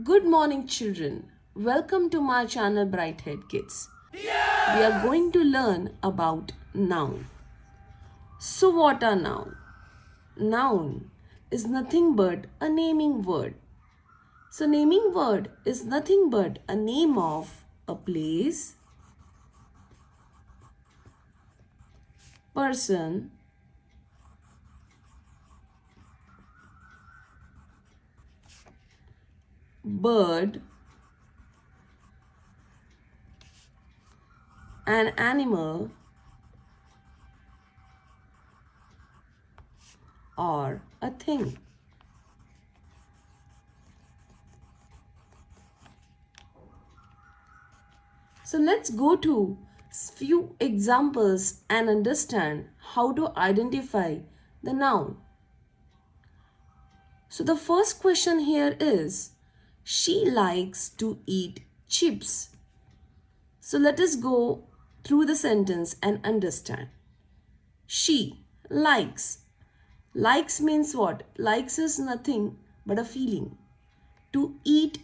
Good morning, children. Welcome to my channel Brighthead Kids. We are going to learn about noun. So what are noun? Noun is nothing but a naming word. So naming word is nothing but a name of a place, person, bird, an animal, or a thing. So let's go to few examples and understand how to identify the noun. So the first question here is, she likes to eat chips. So let us go through the sentence and understand. She likes. Likes means what? Likes is nothing but a feeling. To eat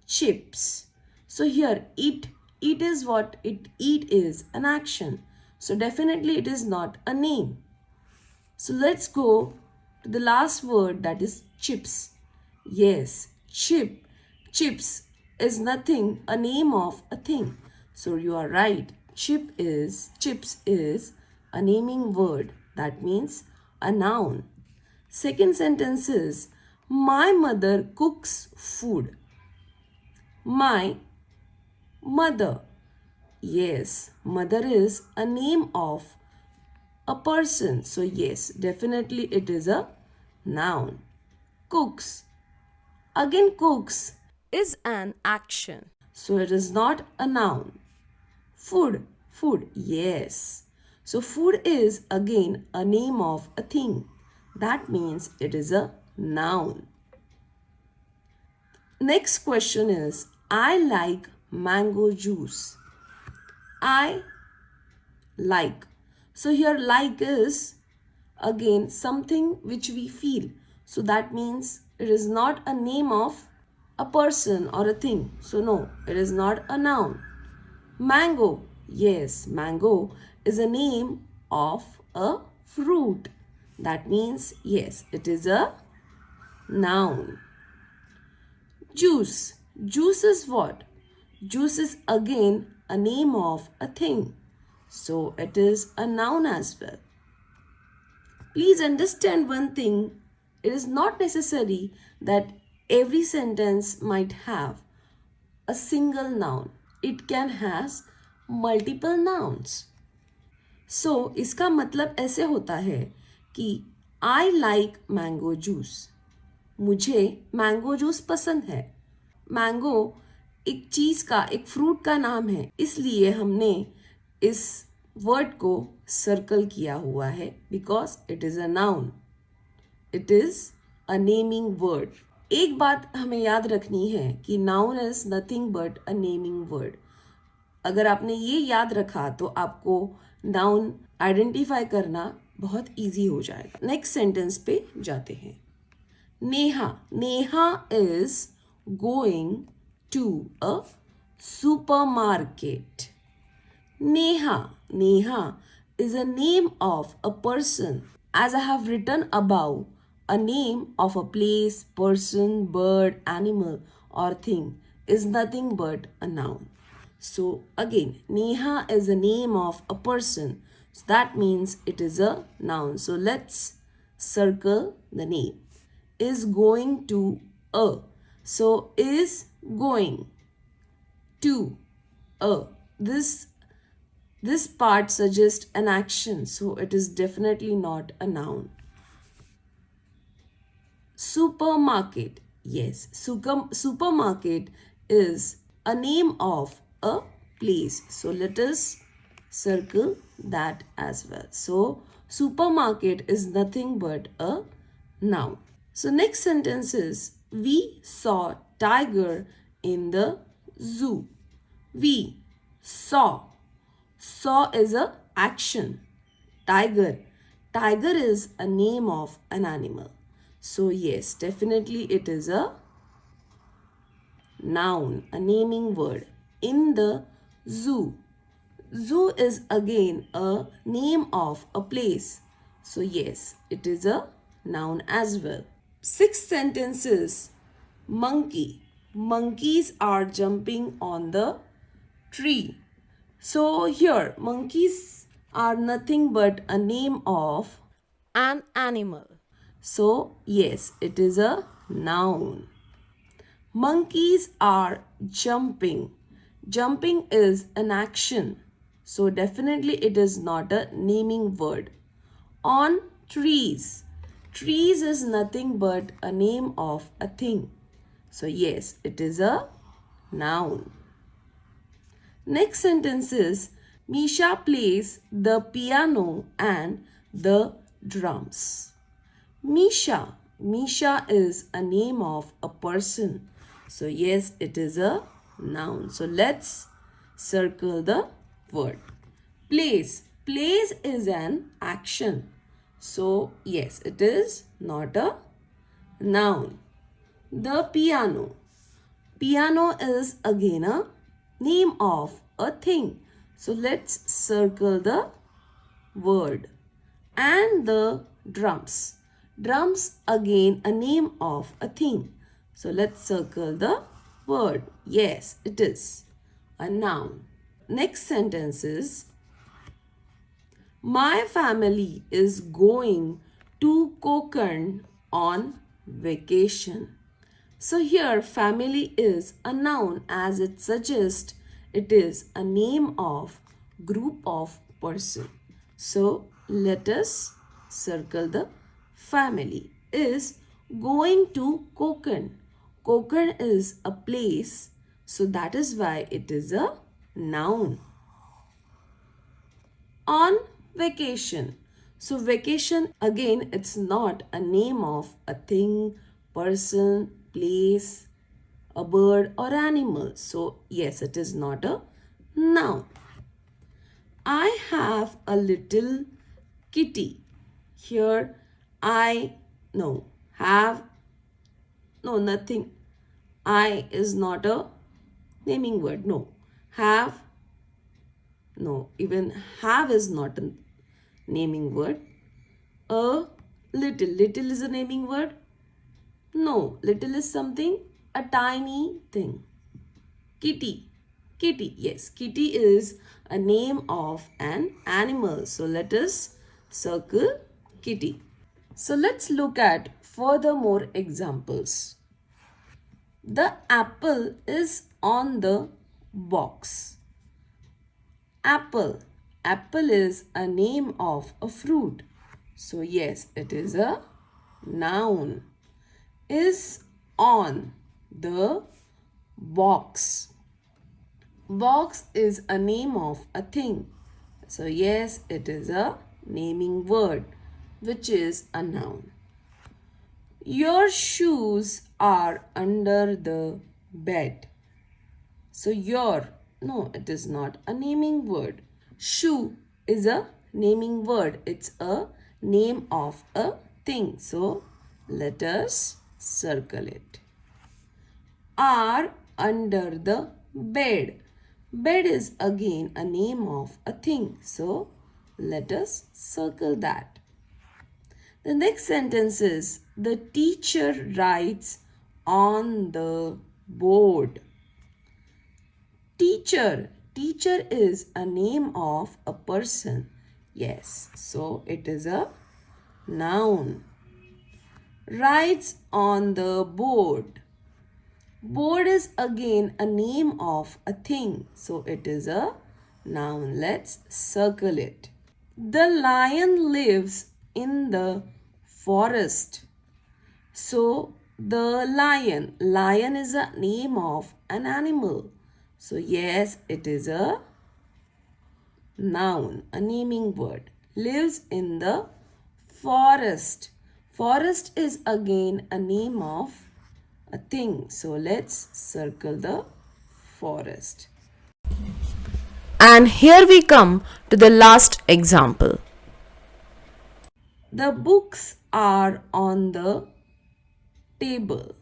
chips. So here eat is what? Eat is an action. So definitely it is not a name. So let's go to the last word, that is chips. Yes, chips is nothing, a name of a thing. So you are right. Chips is a naming word. That means a noun. Second sentence is, my mother cooks food. My mother. Yes, mother is a name of a person. So yes, definitely it is a noun. Cooks. Again, cooks is an action. So it is not a noun. Food. Yes. So food is again a name of a thing. That means it is a noun. Next question is, I like mango juice. I like. So here like is again something which we feel. So that means it is not a name of a person or a thing. So no, it is not a noun. Mango. Yes, mango is a name of a fruit. That means yes, it is a noun. Juice. Juice is what? Juice is again a name of a thing. So it is a noun as well. Please understand one thing. It is not necessary that every sentence might have a single noun. It can has multiple nouns. So इसका मतलब ऐसे होता है कि I like mango juice. मुझे mango juice पसंद है. Mango एक चीज़ का, एक फ्रूट का नाम है, इसलिए हमने इस वर्ड को सर्कल किया हुआ है because it is a noun. It is a naming word. एक बात हमें याद रखनी है कि noun is nothing but a naming word. अगर आपने ये याद रखा तो आपको नाउन आइडेंटिफाई करना बहुत इजी हो जाएगा. नेक्स्ट सेंटेंस पे जाते हैं. Neha. Neha is going to a supermarket. Neha. Neha is a name of a person. As I have written above, a name of a place, person, bird, animal or thing is nothing but a noun. So again, Neha is a name of a person. So that means it is a noun. So let's circle the name. Is going to a. So is going to a. This part suggests an action. So it is definitely not a noun. Supermarket. Yes, supermarket is a name of a place. So let us circle that as well. So supermarket is nothing but a noun. So next sentence is, we saw tiger in the zoo. We saw. Saw is a action. Tiger. Tiger is a name of an animal. So yes, definitely it is a noun, a naming word. In the zoo. Zoo is again a name of a place. So yes, it is a noun as well. Sixth sentence is monkey. Monkeys are jumping on the tree. So here, monkeys are nothing but a name of an animal. So yes, it is a noun. Monkeys are jumping. Jumping is an action. So definitely it is not a naming word. On trees. Trees is nothing but a name of a thing. So yes, it is a noun. Next sentence is Misha plays the piano and the drums. Misha. Misha is a name of a person. So yes, it is a noun. So let's circle the word. Plays. Plays is an action. So yes, it is not a noun. The piano. Piano is again a name of a thing. So let's circle the word. And the drums. Drums again a name of a thing. So let's circle the word. Yes, it is a noun. Next sentence is my family is going to Konkan on vacation. So here family is a noun as it suggests it is a name of group of person. So let us circle the family is going to Konkan. Konkan is a place, so that is why it is a noun. On vacation. So vacation again it's not a name of a thing, person, place, a bird or animal. So yes, it is not a noun. I have a little kitty. Here I no have no nothing. I is not a naming word. No. Have no, even have is not a naming word. A little. Little is a naming word. No, little is something, a tiny thing. Kitty. Kitty. Yes, kitty is a name of an animal. So let us circle kitty. So let's look at furthermore examples. The apple is on the box. Apple. Apple is a name of a fruit. So yes, it is a noun. Is on the box. Box is a name of a thing. So yes, it is a naming word, which is a noun. Your shoes are under the bed. So your, no, it is not a naming word. Shoe is a naming word. It's a name of a thing. So let us circle it. Are under the bed. Bed is again a name of a thing. So let us circle that. The next sentence is the teacher writes on the board. Teacher. Teacher is a name of a person. Yes, so it is a noun. Writes on the board. Board is again a name of a thing. So it is a noun. Let's circle it. The lion lives in the forest. So the lion. Lion is a name of an animal. So yes, it is a noun, a naming word. Lives in the forest. Forest is again a name of a thing. So let's circle the forest. And here we come to the last example. The books are on the table.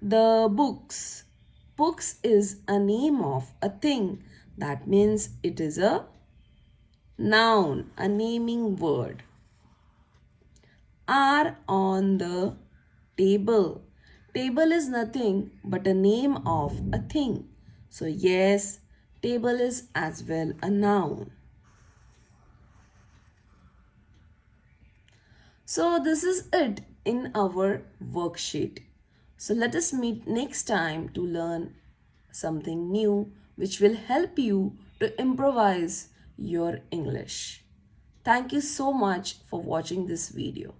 The books. books is a name of a thing. That means it is a noun, a naming word. Are on the table. Table is nothing but a name of a thing. So yes, table is as well a noun. So this is it in our worksheet. So let us meet next time to learn something new which will help you to improvise your English. Thank you so much for watching this video.